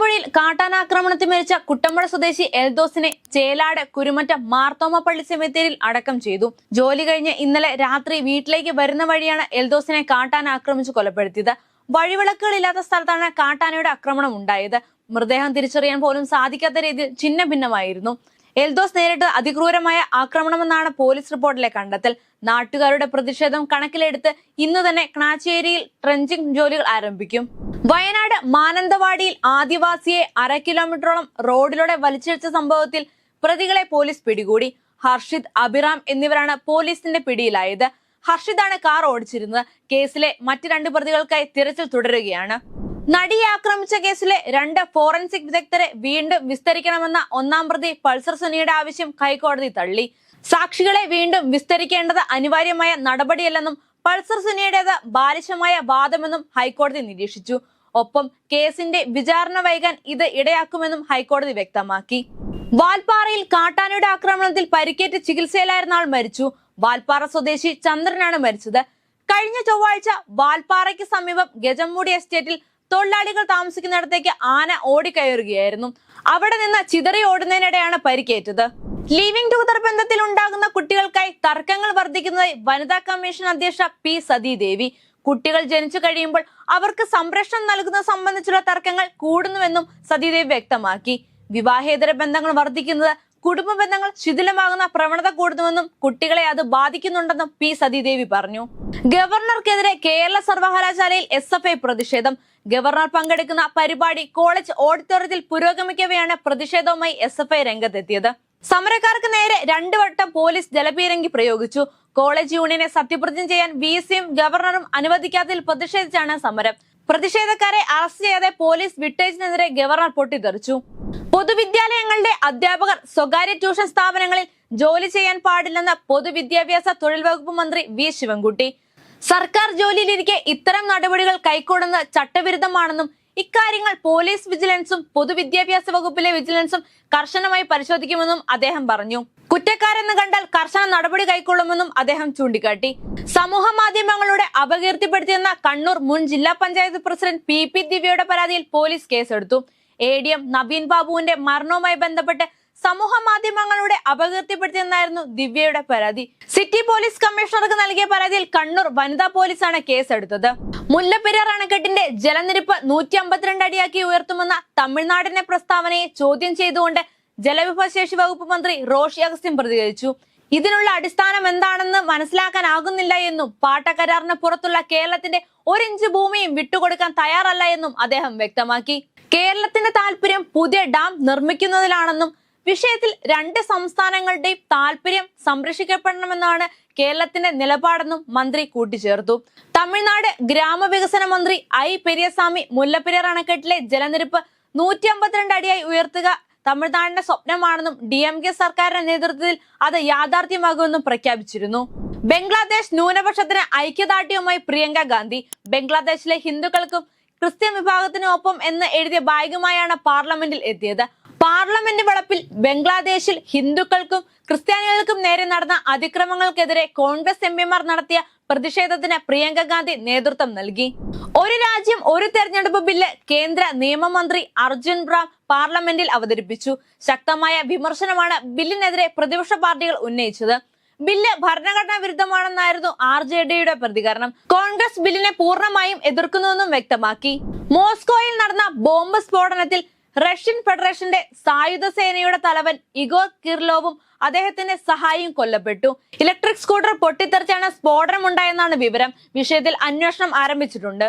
തൊടുപുഴയിൽ കാട്ടാനാക്രമണത്തിൽ മരിച്ച കുട്ടമ്പുഴ സ്വദേശി എൽദോസിനെ ചേലാട് കുരുമറ്റം മാർത്തോമ പള്ളി സെമിത്തേരിയിൽ അടക്കം ചെയ്തു. ജോലി കഴിഞ്ഞ് ഇന്നലെ രാത്രി വീട്ടിലേക്ക് വരുന്ന വഴിയാണ് എൽദോസിനെ കാട്ടാന ആക്രമിച്ച് കൊലപ്പെടുത്തിയത്. വഴിവിളക്കുകളില്ലാത്ത സ്ഥലത്താണ് കാട്ടാനയുടെ ആക്രമണം ഉണ്ടായത്. മൃതദേഹം തിരിച്ചറിയാൻ പോലും സാധിക്കാത്ത രീതിയിൽ ഛിന്ന ഭിന്നമായിരുന്നു. എൽദോസ് നേരിട്ട് അതിക്രൂരമായ ആക്രമണമെന്നാണ് പോലീസ് റിപ്പോർട്ടിലെ കണ്ടെത്തൽ. നാട്ടുകാരുടെ പ്രതിഷേധം കണക്കിലെടുത്ത് ഇന്ന് തന്നെ ക്നാച്ചേരിയിൽ ട്രെഞ്ചിങ് ജോലികൾ ആരംഭിക്കും. വയനാട് മാനന്തവാടിയിൽ ആദിവാസിയെ 1/2 കിലോമീറ്ററോളം റോഡിലൂടെ വലിച്ചിഴച്ച സംഭവത്തിൽ പ്രതികളെ പോലീസ് പിടികൂടി. ഹർഷിദ്, അഭിറാം എന്നിവരാണ് പോലീസിന്റെ പിടിയിലായത്. ഹർഷിദാണ് കാർ ഓടിച്ചിരുന്നത്. കേസിലെ മറ്റ് 2 പ്രതികൾക്കായി തിരച്ചിൽ തുടരുകയാണ്. നടിയെ ആക്രമിച്ച കേസിലെ 2 ഫോറൻസിക് വിദഗ്ധരെ വീണ്ടും വിസ്തരിക്കണമെന്ന 1-ാം പ്രതി പൾസർ സുനിയുടെ ആവശ്യം ഹൈക്കോടതി തള്ളി. സാക്ഷികളെ വീണ്ടും വിസ്തരിക്കേണ്ടത് അനിവാര്യമായ നടപടിയല്ലെന്നും പൾസർ സുനിയുടേത് ബാലിശമായ വാദമെന്നും ഹൈക്കോടതി നിരീക്ഷിച്ചു. ഒപ്പം കേസിന്റെ വിചാരണ വൈകാൻ ഇത് ഇടയാക്കുമെന്നും ഹൈക്കോടതി വ്യക്തമാക്കി. വാൽപ്പാറയിൽ കാട്ടാനയുടെ ആക്രമണത്തിൽ പരിക്കേറ്റ് ചികിത്സയിലായിരുന്ന ആൾ മരിച്ചു. വാൽപ്പാറ സ്വദേശി ചന്ദ്രനാണ് മരിച്ചത്. കഴിഞ്ഞ ചൊവ്വാഴ്ച വാൽപ്പാറയ്ക്ക് സമീപം ഗജംമൂടി എസ്റ്റേറ്റിൽ തൊഴിലാളികൾ താമസിക്കുന്നിടത്തേക്ക് ആന ഓടിക്കയറുകയായിരുന്നു. അവിടെ നിന്ന് ചിതറി ഓടുന്നതിനിടെയാണ് പരിക്കേറ്റത്. ലിവിംഗ് ടുഗദർ ബന്ധത്തിൽ ഉണ്ടാകുന്ന കുട്ടികൾക്കായി തർക്കങ്ങൾ വർദ്ധിക്കുന്നതായി വനിതാ കമ്മീഷൻ അധ്യക്ഷ പി സതീദേവി. കുട്ടികൾ ജനിച്ചു കഴിയുമ്പോൾ അവർക്ക് സംരക്ഷണം നൽകുന്നത് സംബന്ധിച്ചുള്ള തർക്കങ്ങൾ കൂടുന്നുവെന്നും സതീദേവി വ്യക്തമാക്കി. വിവാഹേതര ബന്ധങ്ങൾ വർദ്ധിക്കുന്നത് കുടുംബ ബന്ധങ്ങൾ ശിഥിലമാകുന്ന പ്രവണത കൂടുന്നുവെന്നും കുട്ടികളെ അത് ബാധിക്കുന്നുണ്ടെന്നും പി സതീദേവി പറഞ്ഞു. ഗവർണർക്കെതിരെ കേരള സർവകലാശാലയിൽ SFI പ്രതിഷേധം. ഗവർണർ പങ്കെടുക്കുന്ന പരിപാടി കോളേജ് ഓഡിറ്റോറിയത്തിൽ പുരോഗമിക്കവെയാണ് പ്രതിഷേധവുമായി SFI രംഗത്തെത്തിയത്. സമരക്കാർക്ക് നേരെ 2 വട്ടം പോലീസ് ജലപീരങ്കി പ്രയോഗിച്ചു. കോളേജ് യൂണിയനെ സത്യപ്രതിജ്ഞ ചെയ്യാൻ VCയും ഗവർണറും അനുവദിക്കാത്തതിൽ പ്രതിഷേധിച്ചാണ് സമരം. പ്രതിഷേധക്കാരെ അറസ്റ്റ് ചെയ്യാതെ പോലീസ് വിട്ടയച്ചതിനെതിരെ ഗവർണർ പൊട്ടിത്തെറിച്ചു. പൊതുവിദ്യാലയങ്ങളുടെ അധ്യാപകർ സ്വകാര്യ ട്യൂഷൻ സ്ഥാപനങ്ങളിൽ ജോലി ചെയ്യാൻ പാടില്ലെന്ന് പൊതുവിദ്യാഭ്യാസ തൊഴിൽ വകുപ്പ് മന്ത്രി V ശിവൻകുട്ടി. സർക്കാർ ജോലിയിലിരിക്കെ ഇത്തരം നടപടികൾ കൈക്കൊള്ളുന്നത് ചട്ടവിരുദ്ധമാണെന്നും ഇക്കാര്യങ്ങൾ പോലീസ് വിജിലൻസും പൊതുവിദ്യാഭ്യാസ വകുപ്പിലെ വിജിലൻസും കർശനമായി പരിശോധിക്കുമെന്നും അദ്ദേഹം പറഞ്ഞു. കുറ്റക്കാരെന്ന് കണ്ടാൽ കർശന നടപടി കൈക്കൊള്ളുമെന്നും അദ്ദേഹം ചൂണ്ടിക്കാട്ടി. സമൂഹ മാധ്യമങ്ങളുടെ അപകീർത്തിപ്പെടുത്തിയെന്ന കണ്ണൂർ മുൻ ജില്ലാ പഞ്ചായത്ത് പ്രസിഡന്റ് PP ദിവ്യയുടെ പരാതിയിൽ പോലീസ് കേസെടുത്തു. ADM നവീൻ ബാബുവിന്റെ മരണവുമായി ബന്ധപ്പെട്ട് സമൂഹ മാധ്യമങ്ങളുടെ അപകീർത്തിപ്പെടുത്തിയെന്നായിരുന്നു ദിവ്യയുടെ പരാതി. സിറ്റി പോലീസ് കമ്മീഷണർക്ക് നൽകിയ പരാതിയിൽ കണ്ണൂർ വനിതാ പോലീസാണ് കേസെടുത്തത്. മുല്ലപ്പെരിയാർ അണക്കെട്ടിന്റെ ജലനിരപ്പ് 152 അടിയാക്കി ഉയർത്തുമെന്ന തമിഴ്നാടിന്റെ പ്രസ്താവനയെ ചോദ്യം ചെയ്തുകൊണ്ട് ജലവിഭവശേഷി വകുപ്പ് മന്ത്രി റോഷി അഗസ്റ്റിൻ പ്രതികരിച്ചു. ഇതിനുള്ള അടിസ്ഥാനം എന്താണെന്ന് മനസ്സിലാക്കാനാകുന്നില്ല എന്നും പാട്ടക്കരാറിന് പുറത്തുള്ള കേരളത്തിന്റെ 1 ഇഞ്ച് ഭൂമിയും വിട്ടുകൊടുക്കാൻ തയ്യാറല്ല എന്നും അദ്ദേഹം വ്യക്തമാക്കി. കേരളത്തിന്റെ താല്പര്യം പുതിയ ഡാം നിർമ്മിക്കുന്നതിലാണെന്നും വിഷയത്തിൽ 2 സംസ്ഥാനങ്ങളുടെയും താല്പര്യം സംരക്ഷിക്കപ്പെടണമെന്നാണ് കേരളത്തിന്റെ നിലപാടെന്നും മന്ത്രി കൂട്ടിച്ചേർത്തു. തമിഴ്നാട് ഗ്രാമവികസന മന്ത്രി I പെരിയസ്വാമി മുല്ലപ്പെരിയാർ അണക്കെട്ടിലെ ജലനിരപ്പ് 152 അടിയായി ഉയർത്തുക തമിഴ്നാടിന്റെ സ്വപ്നമാണെന്നും DMK സർക്കാരിന്റെ നേതൃത്വത്തിൽ അത് യാഥാർത്ഥ്യമാകുമെന്നും പ്രഖ്യാപിച്ചിരുന്നു. ബംഗ്ലാദേശ് ന്യൂനപക്ഷത്തിന് ഐക്യദാർഢ്യവുമായി പ്രിയങ്ക ഗാന്ധി. ബംഗ്ലാദേശിലെ ഹിന്ദുക്കൾക്കും ക്രിസ്ത്യൻ വിഭാഗത്തിനൊപ്പം എന്ന് എഴുതിയ ബാഗുമായാണ് പാർലമെന്റിൽ എത്തിയത്. പാർലമെന്റ് വളപ്പിൽ ബംഗ്ലാദേശിൽ ഹിന്ദുക്കൾക്കും ക്രിസ്ത്യാനികൾക്കും നേരെ നടന്ന അതിക്രമങ്ങൾക്കെതിരെ കോൺഗ്രസ് MPമാർ നടത്തിയ പ്രതിഷേധത്തിന് പ്രിയങ്ക ഗാന്ധി നേതൃത്വം നൽകി. ഒരു രാജ്യം ഒരു തെരഞ്ഞെടുപ്പ് ബില്ല് കേന്ദ്ര നിയമമന്ത്രി അർജുൻ റാം പാർലമെന്റിൽ അവതരിപ്പിച്ചു. ശക്തമായ വിമർശനമാണ് ബില്ലിനെതിരെ പ്രതിപക്ഷ പാർട്ടികൾ ഉന്നയിച്ചത്. ബില്ല് ഭരണഘടനാ വിരുദ്ധമാണെന്നായിരുന്നു RJDയുടെ പ്രതികരണം. കോൺഗ്രസ് ബില്ലിനെ പൂർണ്ണമായും എതിർക്കുന്നുവെന്നും വ്യക്തമാക്കി. മോസ്കോയിൽ നടന്ന ബോംബ് സ്ഫോടനത്തിൽ റഷ്യൻ ഫെഡറേഷന്റെ സായുധ സേനയുടെ തലവൻ ഇഗോർ കിർലോവും അദ്ദേഹത്തിന്റെ സഹായിയും കൊല്ലപ്പെട്ടു. ഇലക്ട്രിക് സ്കൂട്ടർ പൊട്ടിത്തെറിച്ചാണ് സ്ഫോടനമുണ്ടായെന്നാണ് വിവരം. വിഷയത്തിൽ അന്വേഷണം ആരംഭിച്ചിട്ടുണ്ട്.